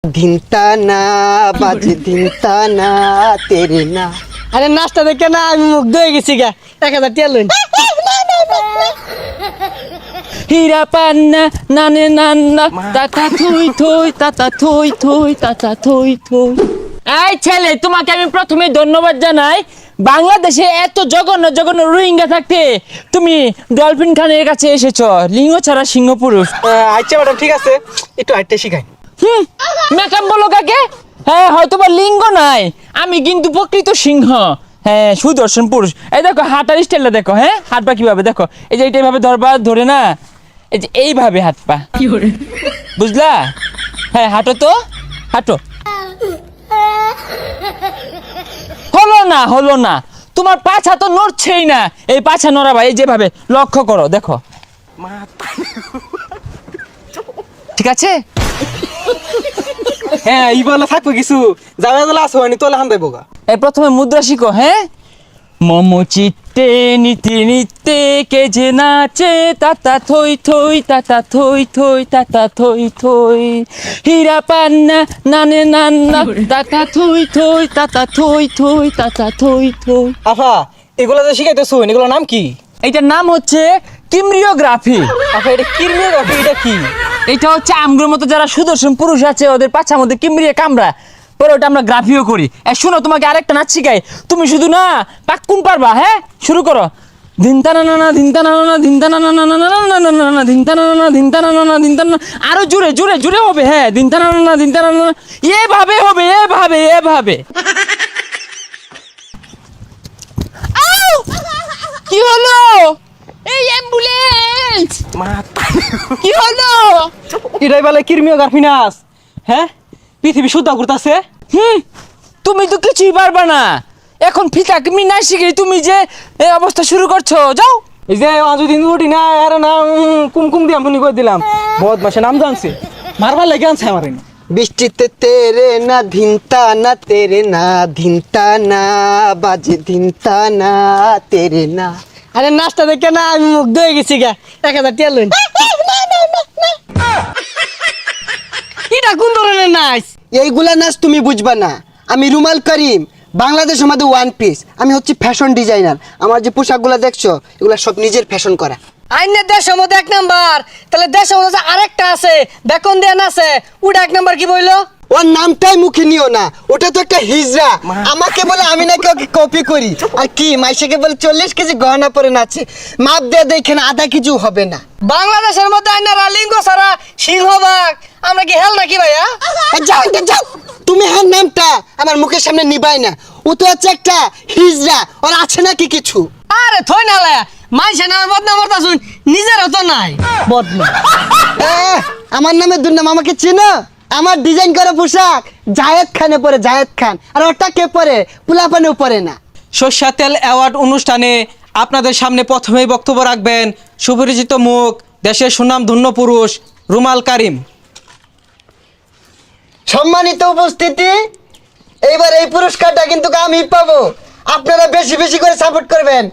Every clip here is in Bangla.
ধিনতা না বাজে ধিনতা না তেরে না। আরে নাচটা দেখে না আমি মুগ্ধ হয়ে গেছি গা। 1000 টিয়া লইন। হীরা পান্না নানে নান্না তাতা থই থই তাতা থই থই তাতা থই থই। এই ছেলে, তোমাকে আমি প্রথমে ধন্যবাদ জানাই। বাংলাদেশে এত জঘন্য জঘন্য রোহিঙ্গা থাকতে তুমি ডলফিন খানের কাছে এসেছো। লিঙ্গ ছাড়া সিংহ পুরুষ। আচ্ছা ম্যাডাম ঠিক আছে, একটু হাঁটতে শিখাই। মেকআপ বলো কাকে? হ্যাঁ, হয়তো বা লিঙ্গ নাই, আমি কিন্তু প্রকৃত সিংহ। হ্যাঁ, সুদর্শন পুরুষ। এই দেখো হাঁটার স্টাইলটা দেখো। হ্যাঁ, হাঁটবা কিভাবে দেখো। এই যে এইভাবে ধরবা, ধরে না এই যে এইভাবে হাঁটবা, বুঝলা? হ্যাঁ, হাঁটো তো, হাঁটো। হলো না তোমার পাছা তো নড়ছেই না। এই পাছা নড়াবা, এই যেভাবে লক্ষ্য করো, দেখো। ঠিক আছে? হ্যাঁ এই বলে থাকবো কিছু যাবে বলে আসো আনি তোলে হান দেবো গা। এই প্রথমে মুদ্রা শিখো। হ্যাঁ, মম চিত্তে নীতি নিত্যে কে যে নাচে তাতা থই থই তাতা থই থই তাতা থই থই। হীরা পান্না নানে নান্না তাতা থই থই তাতা থই থই তাতা থই থই। আফা এগুলো যে শিখাইতেছো এগুলোর নাম কি? এইটার নাম হচ্ছে কিমরিওগ্রাফি। আফা এটা কিরমিওগ্রাফি, এটা কি? এটা হচ্ছে আমগুলোর মতো যারা সুদর্শন পুরুষ আছে ওদের পাছার মধ্যে কিমরিয়ে কামড়া পরে ওটা আমরা গ্রাফিও করি। শোনো, তোমাকে আরেকটা নাচ শিখাই, তুমি শুধু না পাক্কুন পারবা। হ্যাঁ, শুরু করো। ধিনতানা না ধিনতানা না ধিনতানা না না না না না না ধিনতানা না ধিনতানা না ধিনতানা। আরো জোরে জোরে জোরে হবে। হ্যাঁ, ধিনতানা না ধিনতানা না, এভাবে হবে, এভাবে এভাবে। কি হলো? এই অ্যাম্বুলেন্স কি হলো? এটাই বলে কিরমিওগ্রাফি নাচ। হ্যাঁ, পৃথিবী শুদ্ধ করতেছে। তুমি তো কিছুই পারবা না। এখন ফিতা তুমি না শিখে তুমি যে এই অবস্থা শুরু করছো, যাও। এই যে অযদিন উঠি না আর না কুমকুম দিয়ে আমি করে দিলাম। বহুত মাসে নাম জানছে, মারবার লেগে আনছে আমার। বৃষ্টিতে তেরে না ধিনতা না তেরে না ধিনতা না বাজে ধিনতা না তেরে না। আরে নাচটা দেখে না আমি মুগ্ধ হয়ে গেছি গা। 1000 টিয়া লইন। এটা কোন ধরনের নাচ? এইগুলা নাচ তুমি বুঝবা না। আমি রুমাল করিম, বাংলাদেশ আমাদের ওয়ান পিস। আমি হচ্ছে ফ্যাশন ডিজাইনার। আমার যে পোশাকগুলো দেখছো এগুলা সব নিজের ফ্যাশন করা। আইনের দেশের মধ্যে 1 নাম্বার, তাহলে দেশের মধ্যে আরেকটা আছে বেকন দেন আছে, ওটা 1 নাম্বার কি বইলো? ওর নামটাই মুখে নিও না, ওটা তো একটা হিজড়া। আমাকে বলে আমি নাকি ওকে কপি করি। আর কি মাইশাকে বলে 40 কেজি গহনা পরে নাচে। মাপ দিয়ে দেখেন আধা কিছু হবে না। বাংলাদেশের মধ্যে আইনারা লিঙ্গ ছাড়া সিংহবাগ, আমরা কি হেল নাকি ভাইয়া? যাও যাও, তুমি হ্যাঁ নামটা আমার মুখের সামনে নিবাই না। ও তো হচ্ছে একটা হিজড়া, ওর আছে নাকি কিছু? আরে থই না লায়া, মাইসে নামে বদনাম করতাছুন, নিজেরও তো নাই বদনাম। আমার নামে দুর্নাম, আমাকে চেনো? আমার ডিজাইন করা পোশাক জায়েদ খানে পরে, জায়েদ খান। আর ওটা কে পরে? পুলাপানেও পরে না। সর্ষা তেল অ্যাওয়ার্ড অনুষ্ঠানে আপনাদের সামনে প্রথমেই বক্তব্য রাখবেন সুপরিচিত মুখ, দেশের সুনামধন্য পুরুষ রুমাল কারিম। সম্মানিত উপস্থিতি, এইবার এই পুরস্কারটা কিন্তু আমি পাবো। আপনারা বেশি বেশি করে সাপোর্ট করবেন।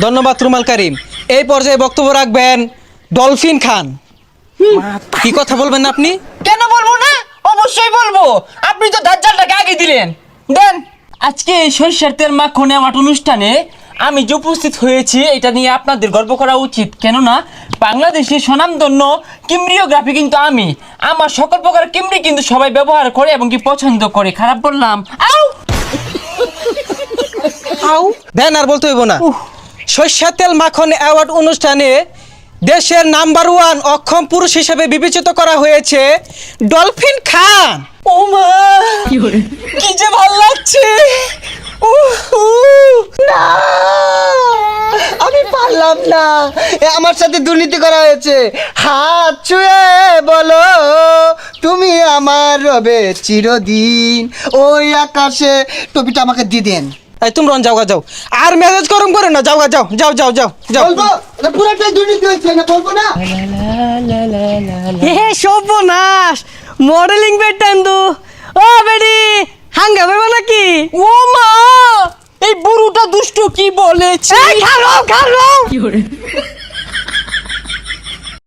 ধন্যবাদ রুমাল কারিম। এই পর্যায়ে বক্তব্য রাখবেন ডলফিন খান। কি কথা বলবেন আপনি? কেন বলবো না? অবশ্যই বলবো। আপনি তো দাজ্জালটাকে আগে দিলেন। দেন। আজকে এই সরিষার তেল মাখনে আমার অনুষ্ঠানে আমি যে উপস্থিত হয়েছি এটা নিয়ে আপনাদের গর্ব করা উচিত। কেননা বাংলাদেশের স্বনামধন্য কিমরিওগ্রাফি কিন্তু আমি। আমার সকল প্রকার কিমরি কিন্তু সবাই ব্যবহার করে এবং কি পছন্দ করে। খারাপ বললাম? আউ দেন, আর বলতে হইব না। সর্ষা তেল মাখন অ্যাওয়ার্ড অনুষ্ঠানে দেশের নাম্বার 1 অক্ষম পুরুষ হিসেবে বিবেচিত করা হয়েছে ডলফিন খান। ও মা, কি যে ভালো লাগছে। না, আমি পারলাম না। আমার সাথে দুর্নীতি করা হয়েছে। হাত ছুঁয়ে বলো তুমি আমার রবে চিরদিন ওই আকাশে। টপিটা আমাকে দিয়ে দেন। এই তোমরা যাও যাও, আর মেজাজ গরম করে না। যাও যাও যাও যাও যাও যাও। বলবো এটা পুরোটাই দুর্নীতি হয়েছে না, বলবো না? হে সর্বনাশ, মডেলিং বেটান তো। ও বেডি হাঙ্গা বেবা নাকি? ও মা, এই বুড়োটা দুষ্ট কি বলেছে। খারাপ খারাপ।